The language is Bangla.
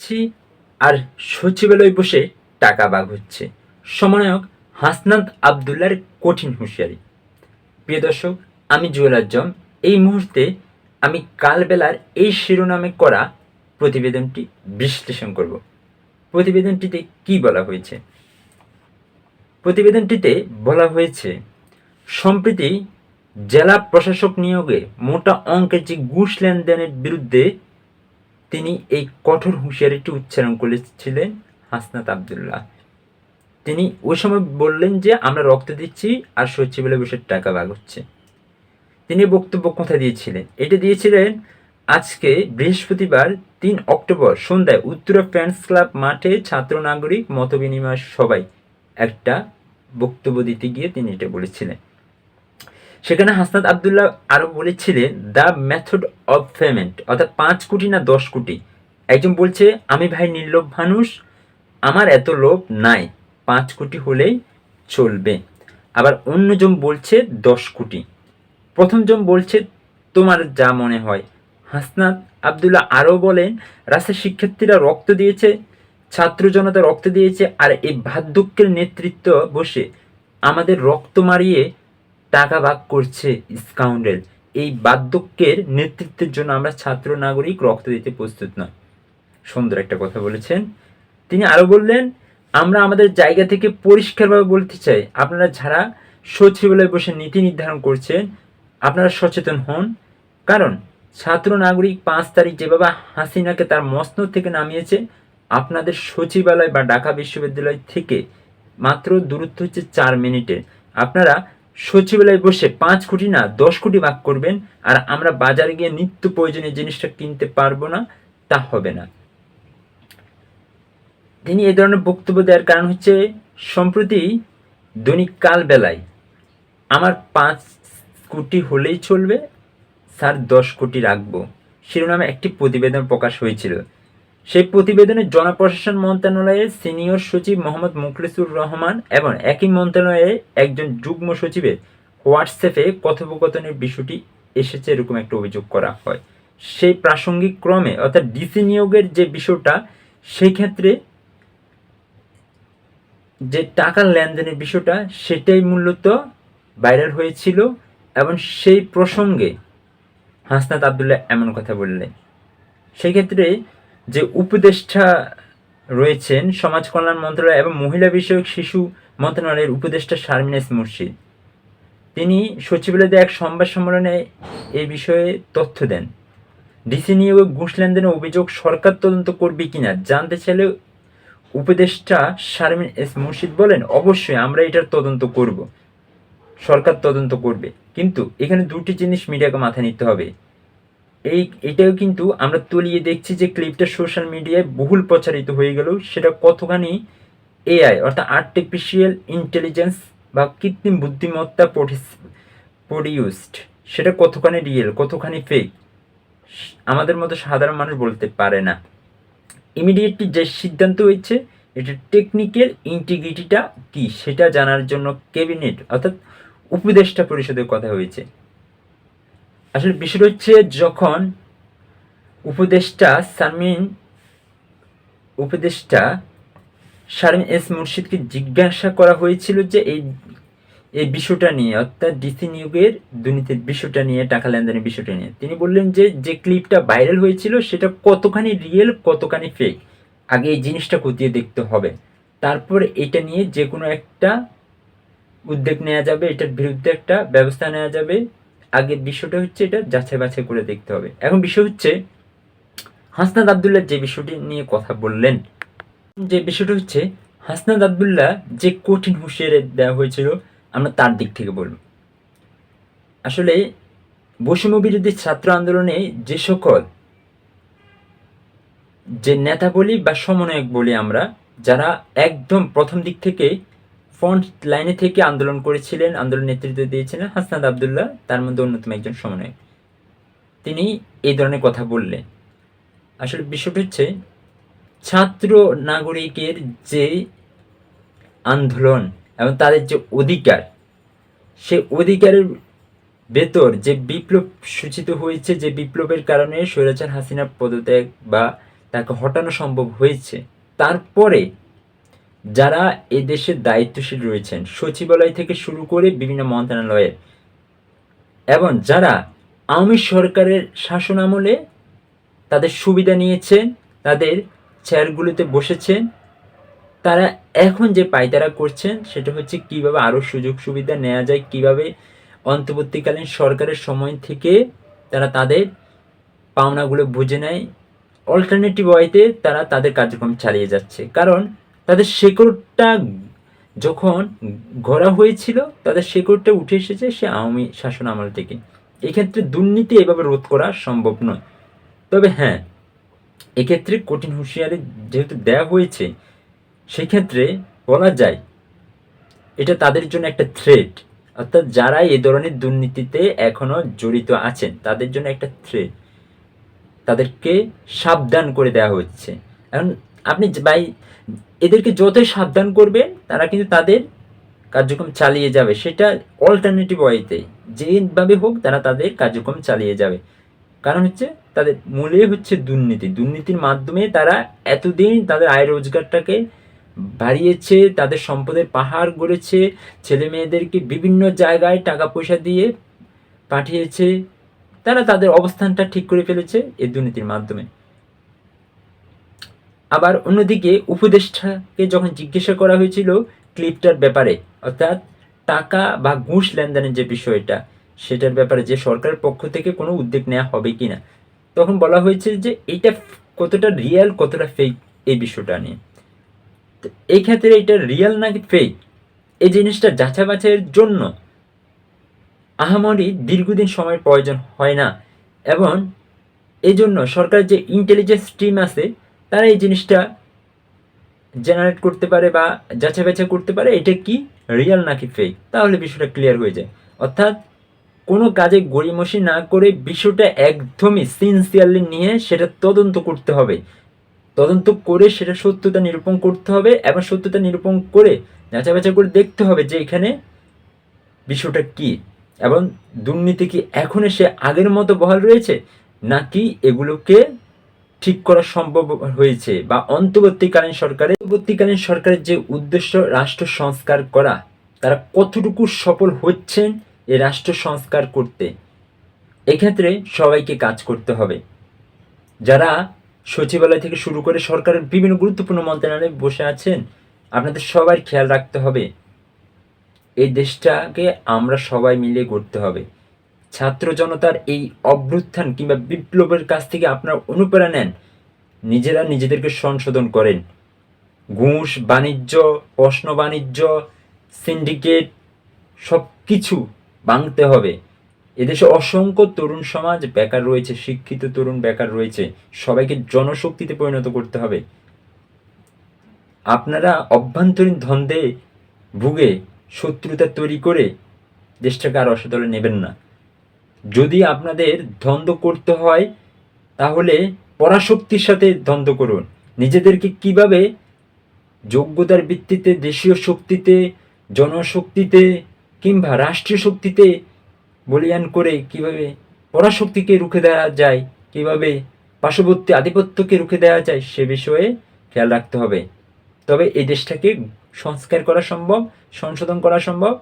দিচ্ছি আর সচিবালয়ে বসে টাকা বাগ হচ্ছে। সমন্বয়ক হাসনাত আবদুল্লার কঠিন হুঁশিয়ারি। প্রিয় দর্শক, আমি জুয়েল আজম। এই মুহূর্তে আমি কালবেলার এই শিরোনামে করা প্রতিবেদনটি বিশ্লেষণ করব। প্রতিবেদনটিতে কি বলা হয়েছে? প্রতিবেদনটিতে বলা হয়েছে, সম্প্রতি জেলা প্রশাসক নিয়োগে মোটা অঙ্কের যে ঘুষ লেনদেনের বিরুদ্ধে তিনি এই কঠোর হুঁশিয়ারিটি উচ্চারণ করেছিলেন হাসনাত আবদুল্লাহ। তিনি ওই সময় বললেন যে আমরা রক্ত দিচ্ছি আর সচিবালয়ে বসে টাকা ভাগ হচ্ছে। তিনি বক্তব্য কোথায় দিয়েছিলেন? এটা দিয়েছিলেন আজকে বৃহস্পতিবার ৩ অক্টোবর সন্ধ্যায় উত্তরা ফ্রেন্ডস ক্লাব মাঠে ছাত্র নাগরিক মতবিনিময় সভায় একটা বক্তব্য দিতে গিয়ে তিনি এটা বলেছিলেন। সেখানে হাসনাত আবদুল্লাহ আরো বলেছিলেন দ্য মেথড অফ পেমেন্ট, অর্থাৎ ৫ কোটি না ১০ কোটি। একজন বলছে আমি ভাই নির্লোভ মানুষ, আমার এত লোভ নাই, ৫ কোটি হলেই চলবে। আবার অন্যজন বলছে ১০ কোটি। প্রথমজন বলছে তোমার যা মনে হয়। হাসনাত আবদুল্লাহ আরও বলেন রাস্তার শিক্ষার্থীরা রক্ত দিয়েছে, ছাত্র জনতা রক্ত দিয়েছে, আর এই বার্ধক্যের নেতৃত্ব বসে আমাদের রক্ত মারিয়ে টাকা ভাগ করছে স্কাউন্ডেল। এই বার্ধক্যের নেতৃত্বের জন্য আমরা ছাত্র নাগরিক রক্ত দিতে প্রস্তুত নয়। সুন্দর একটা কথা বলেছেন। তিনি আরো বললেন আমরা আমাদের জায়গা থেকে পরিষ্কারভাবে বলতে চাই, আপনারা যারা সচিবালয়ে বসে নীতি নির্ধারণ করছেন আপনারা সচেতন হন। কারণ ছাত্র নাগরিক ৫ তারিখ যেভাবে হাসিনাকে তার মসনদ থেকে নামিয়েছে, আপনাদের সচিবালয় বা ঢাকা বিশ্ববিদ্যালয় থেকে মাত্র দূরত্ব হচ্ছে ৪ মিনিটের। আপনারা সচিবালয়ে বসে ৫ কোটি না ১০ কোটি ভাগ করবেন, আর আমরা বাজারে গিয়ে নিত্য প্রয়োজনীয় জিনিসটা কিনতে পারবো না, তা হবে না। তিনি এই ধরনের বক্তব্য দেওয়ার কারণ হচ্ছে সম্প্রতি দৈনিক কালবেলায় আমার ৫ কোটি হলেই চলবে, স্যার ১০ কোটি রাখবো শিরোনামে একটি প্রতিবেদন প্রকাশ হয়েছিল। সেই প্রতিবেদনে জনপ্রশাসন মন্ত্রণালয়ের সিনিয়র সচিব মোহাম্মদ মুখলেসুর রহমান এবং একই মন্ত্রণালয়ের একজন যুগ্ম সচিবের হোয়াটসঅ্যাপে কথোপকথনের বিষয়টি এসেছে, এরকম একটা অভিযোগ করা হয়। সেই প্রাসঙ্গিক ক্রমে অর্থাৎ ডিসি নিয়োগের যে বিষয়টা, সেই ক্ষেত্রে যে টাকার লেনদেনের বিষয়টা সেটাই মূলত ভাইরাল হয়েছিল এবং সেই প্রসঙ্গে হাসনাত আবদুল্লাহ এমন কথা বললেন। সেই ক্ষেত্রে যে উপদেষ্টা রয়েছেন সমাজ কল্যাণ মন্ত্রণালয় এবং মহিলা বিষয়ক শিশু মন্ত্রণালয়ের উপদেষ্টা শারমিন এস মুর্শিদ, তিনি সচিবালয়ে এক সংবাদ সম্মেলনে এই বিষয়ে তথ্য দেন। ডিসি নিয়োগে ঘুষ লেনদেনের অভিযোগ সরকার তদন্ত করবে কিনা জানতে চাইলে উপদেষ্টা শারমিন এস মুর্শিদ বলেন অবশ্যই আমরা এটার তদন্ত করব, সরকার তদন্ত করবে। কিন্তু এখানে দুটি জিনিস মিডিয়াকে মাথায় নিতে হবে। এটাও কিন্তু আমরা তলিয়ে দেখছি যে ক্লিপটা সোশ্যাল মিডিয়ায় বহুল প্রচারিত হয়ে গেল, সেটা কতখানি এআই অর্থাৎ আর্টিফিশিয়াল ইন্টেলিজেন্স বা কৃত্রিম বুদ্ধিমত্তা প্রডিউসড, সেটা কতখানি রিয়েল কতখানি ফেক আমাদের মতো সাধারণ মানুষ বলতে পারে না। ইমিডিয়েটলি যে সিদ্ধান্ত হয়েছে এটা টেকনিক্যাল ইন্টিগ্রিটিটা কি সেটা জানার জন্য ক্যাবিনেট অর্থাৎ উপদেষ্টা পরিষদের কথা হয়েছে। আসলে বিষয়টা হচ্ছে যখন উপদেষ্টা শারমিন এস মুর্শিদকে জিজ্ঞাসা করা হয়েছিল যে এই বিষয়টা নিয়ে অর্থাৎ ডিসি নিয়োগের দুর্নীতির বিষয়টা নিয়ে, টাকা লেনদেনের বিষয়টা নিয়ে, তিনি বললেন যে ক্লিপটা ভাইরাল হয়েছিল সেটা কতখানি রিয়েল কতখানি ফেক, আগে এই জিনিসটা খতিয়ে দেখতে হবে, তারপর এটা নিয়ে যে কোনো একটা উদ্যোগ নেওয়া যাবে, এটার বিরুদ্ধে একটা ব্যবস্থা নেওয়া যাবে। আগে বিষয়টা হচ্ছে এটা যাচাই বাছাই করে দেখতে হবে। এখন বিষয় হচ্ছে হাসনাত আবদুল্লাহ যে বিষয়টি নিয়ে কথা বললেন, যে বিষয়টা হচ্ছে হাসনাত আবদুল্লাহ যে কঠিন হুঁশিয়ারি দেওয়া হয়েছিল আমরা তার দিক থেকে বলব। আসলে বৈষম্য বিরোধী ছাত্র আন্দোলনে যে সকল যে নেতা বলি বা সমন্বয়ক বলি আমরা, যারা একদম প্রথম দিক থেকে ফ্রন্ট লাইনে থেকে আন্দোলন করেছিলেন, আন্দোলন নেতৃত্ব দিয়েছিলেন হাসনাত আবদুল্লাহ, তার মধ্যে অন্যতম একজন সমন্বয়ক, তিনি এই ধরনের কথা বললেন। আসলে বিষয়টা হচ্ছে ছাত্র নাগরিকের যে আন্দোলন এবং তাদের যে অধিকার, সে অধিকারের ভেতর যে বিপ্লব সূচিত হয়েছে, যে বিপ্লবের কারণে স্বৈরাচার হাসিনার পদত্যাগ বা তাকে হটানো সম্ভব হয়েছে। তারপরে যারা এদেশের দায়িত্বশীল রয়েছেন, সচিবালয় থেকে শুরু করে বিভিন্ন মন্ত্রণালয়ের, এবং যারা আওয়ামী সরকারের শাসন আমলে তাদের সুবিধা নিয়েছেন, তাদের চেয়ারগুলোতে বসেছেন, তারা এখন যে পায়তারা করছেন সেটা হচ্ছে কিভাবে আরও সুযোগ সুবিধা নেওয়া যায়, কিভাবে অন্তর্বর্তীকালীন সরকারের সময় থেকে তারা তাদের পাওনাগুলো বুঝে নেয়। অল্টারনেটিভ ওয়েতে তারা তাদের কার্যক্রম চালিয়ে যাচ্ছে, কারণ তাদের শেকড়টা যখন গড়া হয়েছিল তাদের শেকড়টা উঠে এসেছে সে আওয়ামী শাসন আমল থেকে। এক্ষেত্রে দুর্নীতি এভাবে রোধ করা সম্ভব নয়। তবে হ্যাঁ, এক্ষেত্রে কঠিন হুঁশিয়ারি যেহেতু দেওয়া হয়েছে, সেক্ষেত্রে বলা যায় এটা তাদের জন্য একটা থ্রেট, অর্থাৎ যারা এই ধরনের দুর্নীতিতে এখনো জড়িত আছেন তাদের জন্য একটা থ্রেট, তাদেরকে সাবধান করে দেওয়া হচ্ছে। এখন আপনি ভাই এদেরকে যতই সাবধান করবেন তারা কিন্তু তাদের কার্যক্রম চালিয়ে যাবে, সেটা অল্টারনেটিভ ওয়েতে যেভাবে হোক তারা তাদের কার্যক্রম চালিয়ে যাবে। কারণ হচ্ছে তাদের মূলে হচ্ছে দুর্নীতি, দুর্নীতির মাধ্যমে তারা এতদিন তাদের আয় রোজগারটাকে বাড়িয়েছে, তাদের সম্পদের পাহাড় গড়েছে, ছেলে মেয়েদেরকে বিভিন্ন জায়গায় টাকা পয়সা দিয়ে পাঠিয়েছে, তারা তাদের অবস্থানটা ঠিক করে ফেলেছে এই দুর্নীতির মাধ্যমে। আবার অন্যদিকে উপদেষ্টাকে যখন জিজ্ঞাসা করা হয়েছিল ক্লিপটার ব্যাপারে, অর্থাৎ টাকা বা ঘুষ লেনদেনের যে বিষয়টা সেটার ব্যাপারে যে সরকারের পক্ষ থেকে কোনো উদ্যোগ নেওয়া হবে কিনা, তখন বলা হয়েছে যে এটা কতটা রিয়েল কতটা ফেক এই বিষয়টা নিয়ে। তো এই ক্ষেত্রে এটা রিয়েল নাকি ফেক এই জিনিসটা যাচাই বাছাইয়ের জন্য আহামরি দীর্ঘদিন সময় প্রয়োজন হয় না, এবং এই জন্য সরকারের যে ইন্টেলিজেন্স টিম আছে তারা এই জিনিসটা জেনারেট করতে পারে বা যাচাই বাছাই করতে পারে এটা কি রিয়েল নাকি ফেক, তাহলে বিষয়টা ক্লিয়ার হয়ে যায়। অর্থাৎ কোনো কাজে গড়িমসি না করে বিষয়টা একদমই সিনসিয়ারলি নিয়ে সেটা তদন্ত করতে হবে, তদন্ত করে সেটা সত্যতা নিরূপণ করতে হবে, এবং সত্যতা নিরূপণ করে যাচাই বাছাই করে দেখতে হবে যে এখানে বিষয়টা কি, এবং দুর্নীতি কি এখন এসে আগের মতো বহাল রয়েছে নাকি এগুলোকে ঠিক করা সম্ভব হয়েছে, বা অন্তর্বর্তীকালীন সরকারের যে উদ্দেশ্য রাষ্ট্র সংস্কার করা তারা কতটুকু সফল হচ্ছেন এই রাষ্ট্র সংস্কার করতে। এক্ষেত্রে সবাইকে কাজ করতে হবে, যারা সচিবালয় থেকে শুরু করে সরকারের বিভিন্ন গুরুত্বপূর্ণ মন্ত্রণালয়ে বসে আছেন আপনাদের সবার খেয়াল রাখতে হবে এই দেশটাকে আমরা সবাই মিলে গড়তে হবে। ছাত্র জনতার এই অভ্যুত্থান কিংবা বিপ্লবের কাছ থেকে আপনারা অনুপ্রেরণা নেন, নিজেরা নিজেদেরকে সংশোধন করেন। ঘুষ বাণিজ্য, প্রশ্ন বাণিজ্য, সিন্ডিকেট সব কিছু ভাঙতে হবে। এদেশে অসংখ্য তরুণ সমাজ বেকার রয়েছে, শিক্ষিত তরুণ বেকার রয়েছে, সবাইকে জনশক্তিতে পরিণত করতে হবে। আপনারা অভ্যন্তরীণ দ্বন্দ্বে ভুগে শত্রুতা তৈরি করে দেশটাকে আর অসতলে নেবেন না। যদি আপনাদের দ্বন্দ্ব করতে হয় তাহলে পরাশক্তির সাথে দ্বন্দ্ব করুন। নিজেদেরকে কিভাবে যোগ্যতার ভিত্তিতে দেশীয় শক্তিতে, জনশক্তিতে কিংবা রাষ্ট্রীয় শক্তিতে বলীয়ান করে কিভাবে পরাশক্তিকে রুখে দেওয়া যায়, কিভাবে পার্শ্ববর্তী আধিপত্যকে রুখে দেওয়া যায় সে বিষয়ে খেয়াল রাখতে হবে। তবে এই দেশটাকে সংস্কার করা সম্ভব, সংশোধন করা সম্ভব।